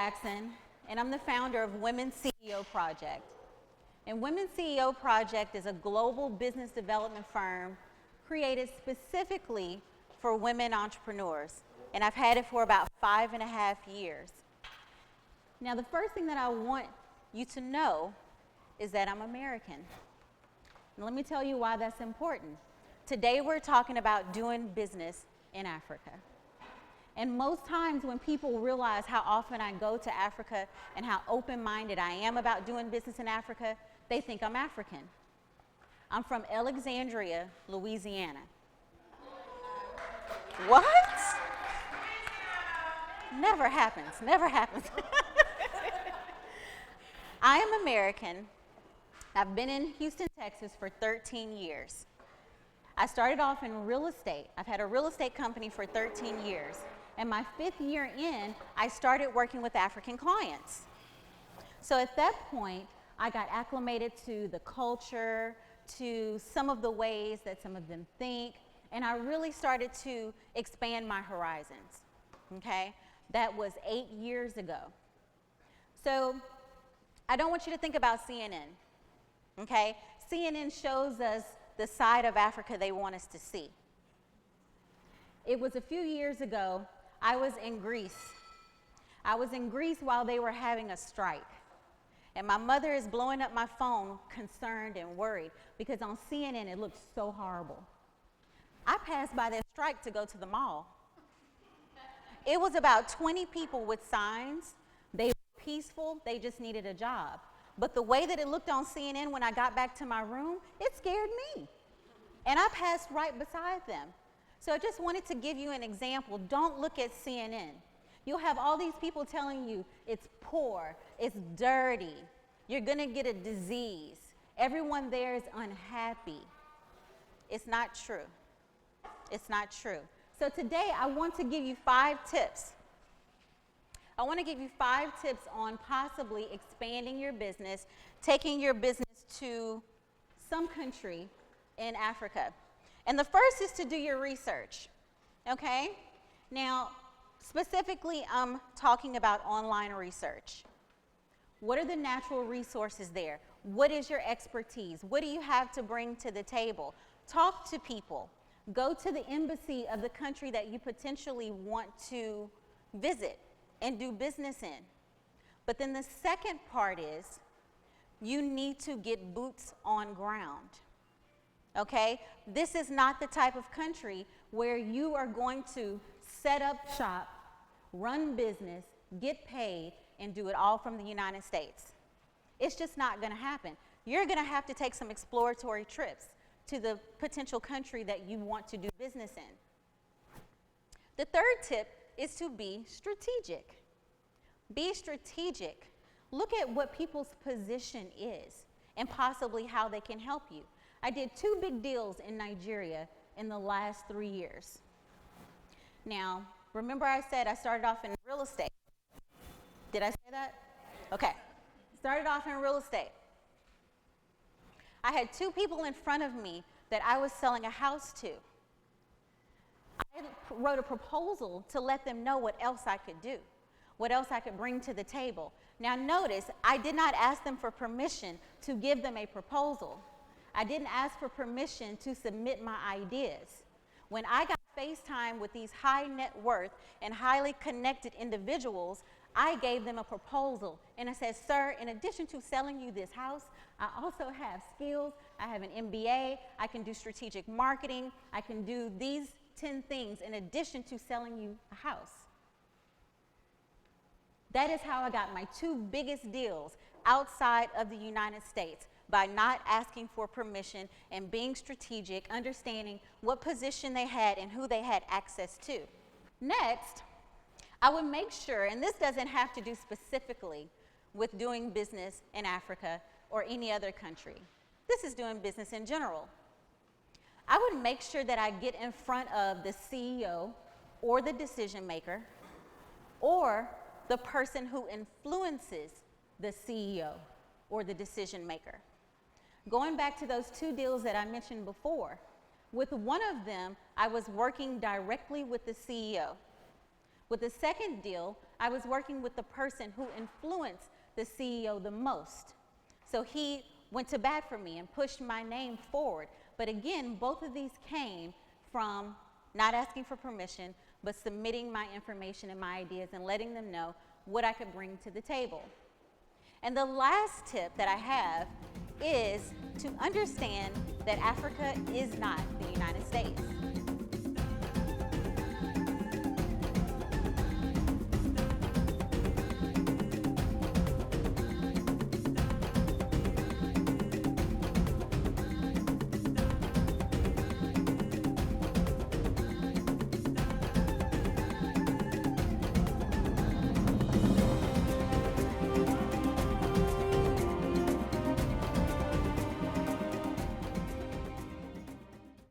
Jackson, and I'm the founder of Women's CEO Project. And Women's CEO Project is a global business development firm created specifically for women entrepreneurs. And I've had it for about 5.5 years. Now, the first thing that I want you to know is that I'm American. And let me tell you why that's important. Today, we're talking about doing business in Africa. And most times when people realize how often I go to Africa and how open-minded I am about doing business in Africa, they think I'm African. I'm from Alexandria, Louisiana. What? Never happens, never happens. I am American. I've been in Houston, Texas for 13 years. I started off in real estate. I've had a real estate company for 13 years. And my 5th year in, I started working with African clients. So at that point, I got acclimated to the culture, to some of the ways that some of them think, and I really started to expand my horizons, okay? That was 8 years ago. So I don't want you to think about CNN, okay? CNN shows us the side of Africa they want us to see. It was a few years ago, I was in Greece. I was in Greece while they were having a strike. And my mother is blowing up my phone, concerned and worried, because on CNN it looked so horrible. I passed by their strike to go to the mall. It was about 20 people with signs. They were peaceful, they just needed a job. But the way that it looked on CNN when I got back to my room, it scared me. And I passed right beside them. So I just wanted to give you an example. Don't look at CNN. You'll have all these people telling you it's poor, it's dirty, you're gonna get a disease. Everyone there is unhappy. It's not true. It's not true. So today I want to give you 5 tips. I want to give you 5 tips on possibly expanding your business, taking your business to some country in Africa. And the first is to do your research, okay? Now, specifically, I'm talking about online research. What are the natural resources there? What is your expertise? What do you have to bring to the table? Talk to people. Go to the embassy of the country that you potentially want to visit and do business in. But then the second part is you need to get boots on ground. Okay? This is not the type of country where you are going to set up shop, run business, get paid, and do it all from the United States. It's just not going to happen. You're going to have to take some exploratory trips to the potential country that you want to do business in. The third tip is to be strategic. Be strategic. Look at what people's position is and possibly how they can help you. I did 2 big deals in Nigeria in the last 3 years. Now, remember I said I started off in real estate. Did I say that? Okay. Started off in real estate. I had 2 people in front of me that I was selling a house to. I wrote a proposal to let them know what else I could do, what else I could bring to the table. Now notice, I did not ask them for permission to give them a proposal. I didn't ask for permission to submit my ideas. When I got FaceTime with these high net worth and highly connected individuals, I gave them a proposal. And I said, sir, in addition to selling you this house, I also have skills. I have an MBA. I can do strategic marketing. I can do these 10 things in addition to selling you a house. That is how I got my 2 biggest deals outside of the United States, by not asking for permission and being strategic, understanding what position they had and who they had access to. Next, I would make sure, and this doesn't have to do specifically with doing business in Africa or any other country. This is doing business in general. I would make sure that I get in front of the CEO or the decision maker or the person who influences the CEO or the decision maker. Going back to those 2 deals that I mentioned before, with one of them, I was working directly with the CEO. With the second deal, I was working with the person who influenced the CEO the most. So he went to bat for me and pushed my name forward. But again, both of these came from not asking for permission, but submitting my information and my ideas and letting them know what I could bring to the table. And the last tip that I have is to understand that Africa is not the United States.